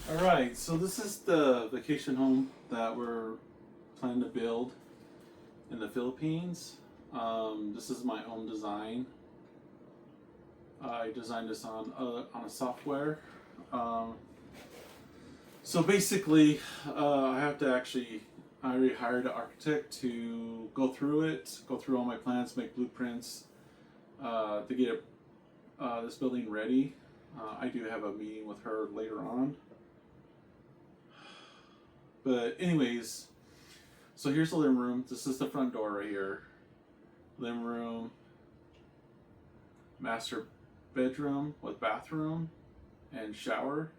All right, so this is the vacation home that we're planning to build in the Philippines. This is my own design. I designed this on a software. Um, so basically, I have to actually. I already hired an architect to go through it, go through all my plans, make blueprints to get this building ready. I do have a meeting with her later on. But anyways, so here's the living room. This is the front door right here. Living room, master bedroom with bathroom and shower.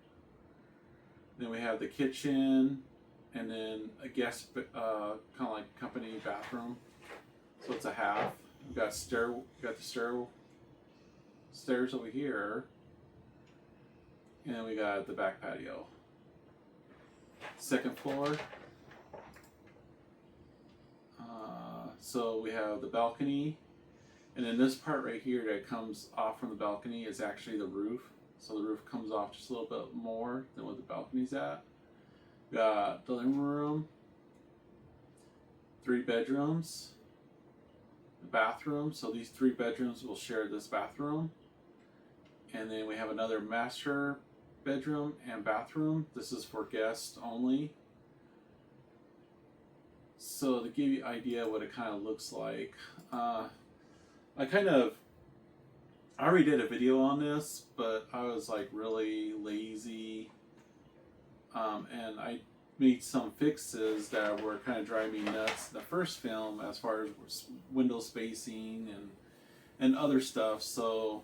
Then we have the kitchen, and then a guest, kind of like company bathroom. So it's a half. We got the stairs over here, and then we got the back patio. Second floor. So we have the balcony, and then this part right here that comes off from the balcony is actually the roof. So the roof comes off just a little bit more than what the balcony's at. We got the living room, 3 bedrooms, the bathroom. So these 3 bedrooms will share this bathroom. And then we have another master bedroom and bathroom. This is for guests only. So to give you an idea what it kind of looks like, I already did a video on this, but I was like really lazy, and I made some fixes that were kind of driving me nuts in the first film as far as window spacing and other stuff. So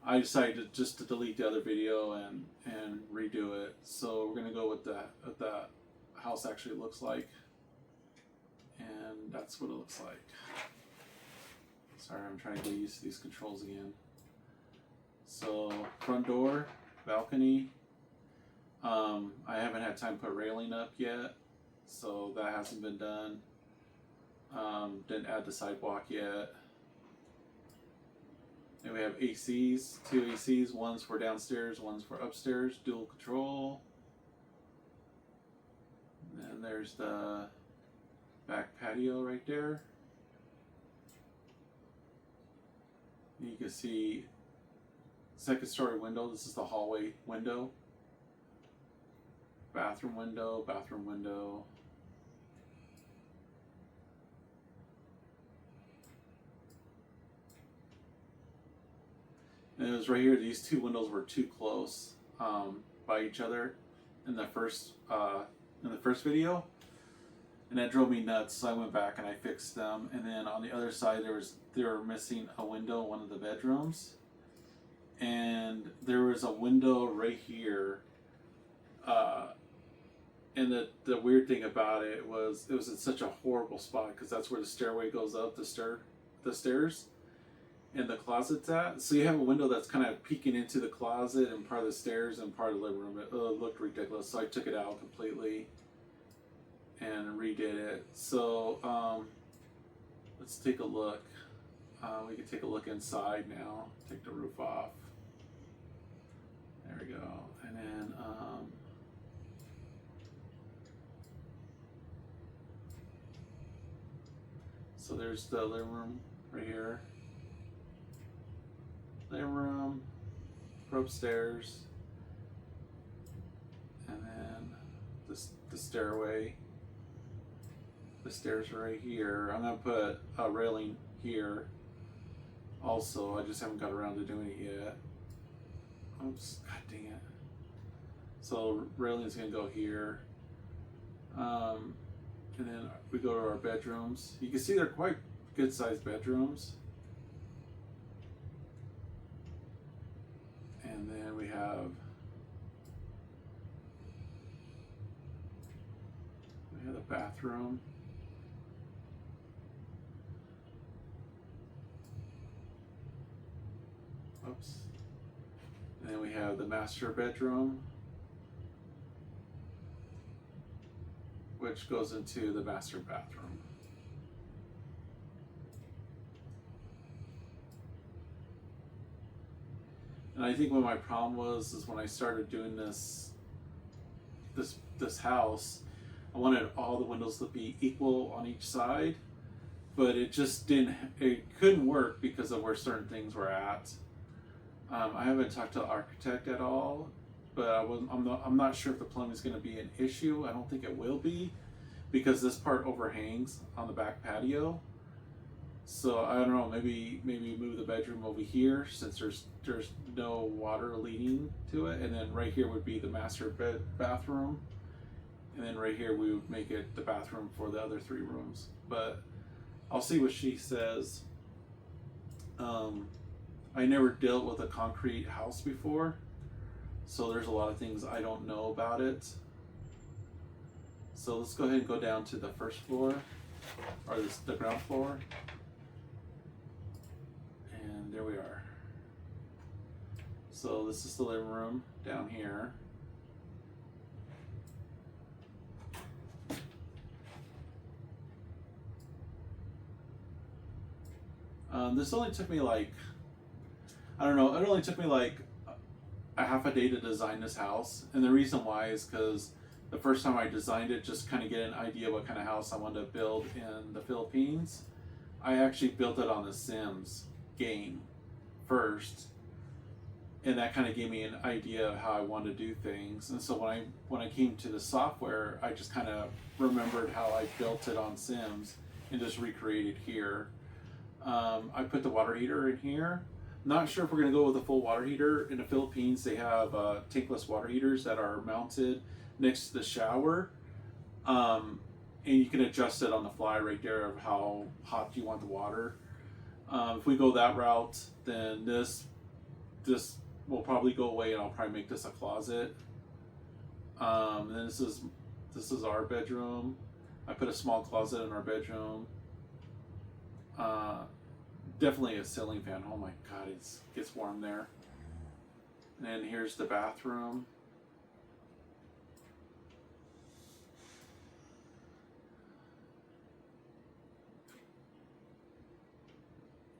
I decided just to delete the other video and redo it. So we're gonna go with what the house actually looks like. And that's what it looks like. Sorry, I'm trying to get used to these controls again. So, front door, balcony. I haven't had time to put railing up yet, so that hasn't been done. Didn't add the sidewalk yet. And we have ACs, 2 ACs, one's for downstairs, one's for upstairs, dual control. And there's the back patio right there. You can see second story window. This is the hallway window. Bathroom window, bathroom window. And it was right here. These two windows were too close by each other in the first video, and that drove me nuts. So I went back and I fixed them. And then on the other side, they were missing a window in one of the bedrooms, and there was a window right here. And the weird thing about it was in such a horrible spot because that's where the stairway goes up the stairs, and the closet's at. So you have a window that's kind of peeking into the closet and part of the stairs and part of the living room. It looked ridiculous, so I took it out completely and redid it. So let's take a look. We can take a look inside now. Take the roof off. There we go. And then so there's the living room right here. Living room, go upstairs, and then the stairway. The stairs are right here. I'm gonna put a railing here. Also, I just haven't got around to doing it yet. Oops, god dang it. So railing's gonna go here. And then we go to our bedrooms. You can see they're quite good sized bedrooms. And then we have the bathroom. Oops. And then we have the master bedroom, which goes into the master bathroom. And I think what my problem was is when I started doing this this house, I wanted all the windows to be equal on each side, but it just didn't. It couldn't work because of where certain things were at. I haven't talked to the architect at all, but I'm not sure if the plumbing is going to be an issue. I don't think it will be, because this part overhangs on the back patio. So I don't know. Maybe move the bedroom over here, since there's no water leading to it, and then right here would be the master bathroom, and then right here we would make it the bathroom for the other 3 rooms. But I'll see what she says. I never dealt with a concrete house before, so there's a lot of things I don't know about it. So let's go ahead and go down to the first floor, or the ground floor. And there we are. So this is the living room down here. This only took me like, I don't know, it only took me like a half a day to design this house. And the reason why is because the first time I designed it, just kind of get an idea what kind of house I wanted to build in the Philippines, I actually built it on the Sims game first, and that kind of gave me an idea of how I wanted to do things. And so when I came to the software, I just kind of remembered how I built it on Sims and just recreated here. I put the water heater in here. Not sure if we're going to go with a full water heater. In the Philippines, they have tankless water heaters that are mounted next to the shower, and you can adjust it on the fly right there of how hot you want the water. If we go that route, then this will probably go away, and I'll probably make this a closet. And then this is our bedroom. I put a small closet in our bedroom. Definitely a ceiling fan. Oh my god, it gets warm there. And then here's the bathroom.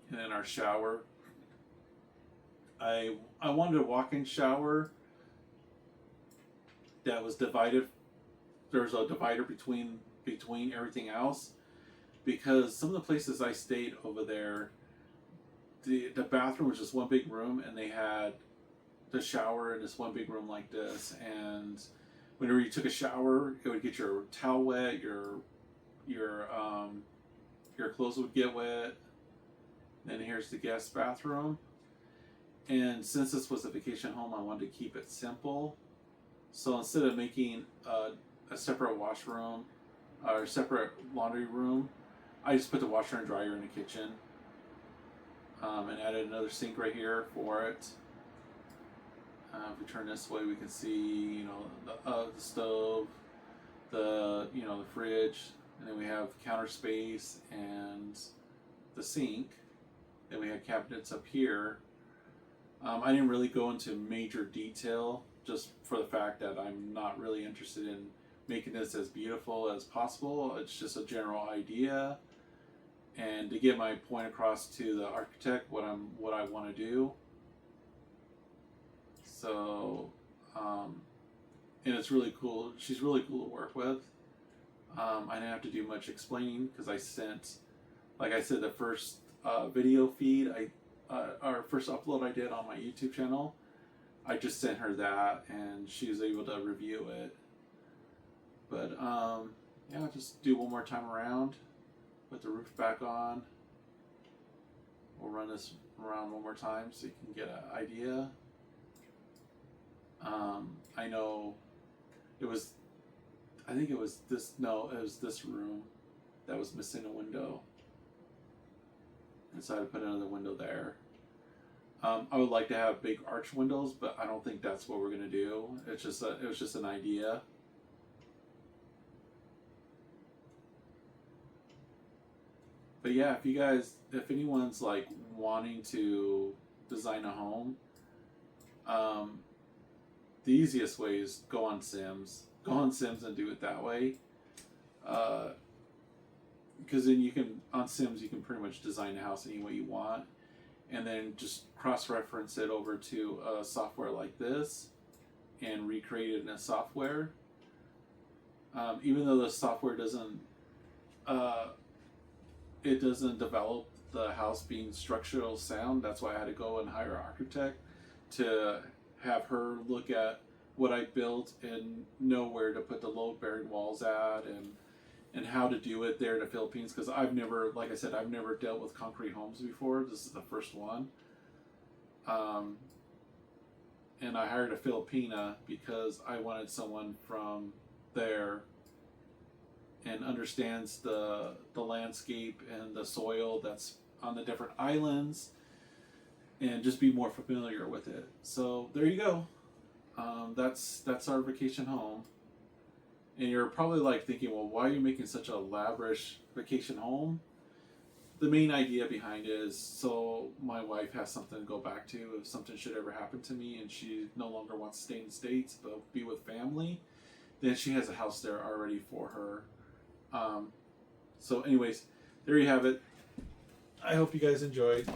And then our shower. I wanted a walk-in shower that was divided. There's a divider between everything else, because some of the places I stayed over there, the bathroom was just one big room, and they had the shower in this one big room like this. And whenever you took a shower, it would get your towel wet, your clothes would get wet. Then here's the guest bathroom. And since this was a vacation home, I wanted to keep it simple. So instead of making a separate washroom or separate laundry room, I just put the washer and dryer in the kitchen, and added another sink right here for it. If we turn this way, we can see, the stove, the fridge, and then we have counter space and the sink. Then we have cabinets up here. I didn't really go into major detail, just for the fact that I'm not really interested in making this as beautiful as possible. It's just a general idea, and to get my point across to the architect what I want to do. So, and it's really cool. She's really cool to work with. I didn't have to do much explaining, because I sent, like I said, the first video feed, our first upload I did on my YouTube channel, I just sent her that, and she was able to review it. But yeah, just do one more time around, put the roof back on. We'll run this around one more time so you can get an idea. I know it was this room that was missing a window, and so I put another window there. I would like to have big arch windows, but I don't think that's what we're gonna do. It was just an idea. But yeah, if anyone's like wanting to design a home, the easiest way is go on Sims and do it that way. Because then on Sims you can pretty much design a house any way you want, and then just cross-reference it over to a software like this and recreate it in a software. Even though the software doesn't uh, it doesn't develop the house being structural sound. That's why I had to go and hire an architect to have her look at what I built and know where to put the load bearing walls at, and how to do it there in the Philippines, because I've never, like I said, I've never dealt with concrete homes before. This is the first one. Um, and I hired a Filipina because I wanted someone from there and understands the landscape and the soil that's on the different islands, and just be more familiar with it. So there you go. That's our vacation home. And you're probably like thinking, well, why are you making such a lavish vacation home? The main idea behind it is so my wife has something to go back to if something should ever happen to me and she no longer wants to stay in the States but be with family, then she has a house there already for her. So anyways, there you have it. I hope you guys enjoyed.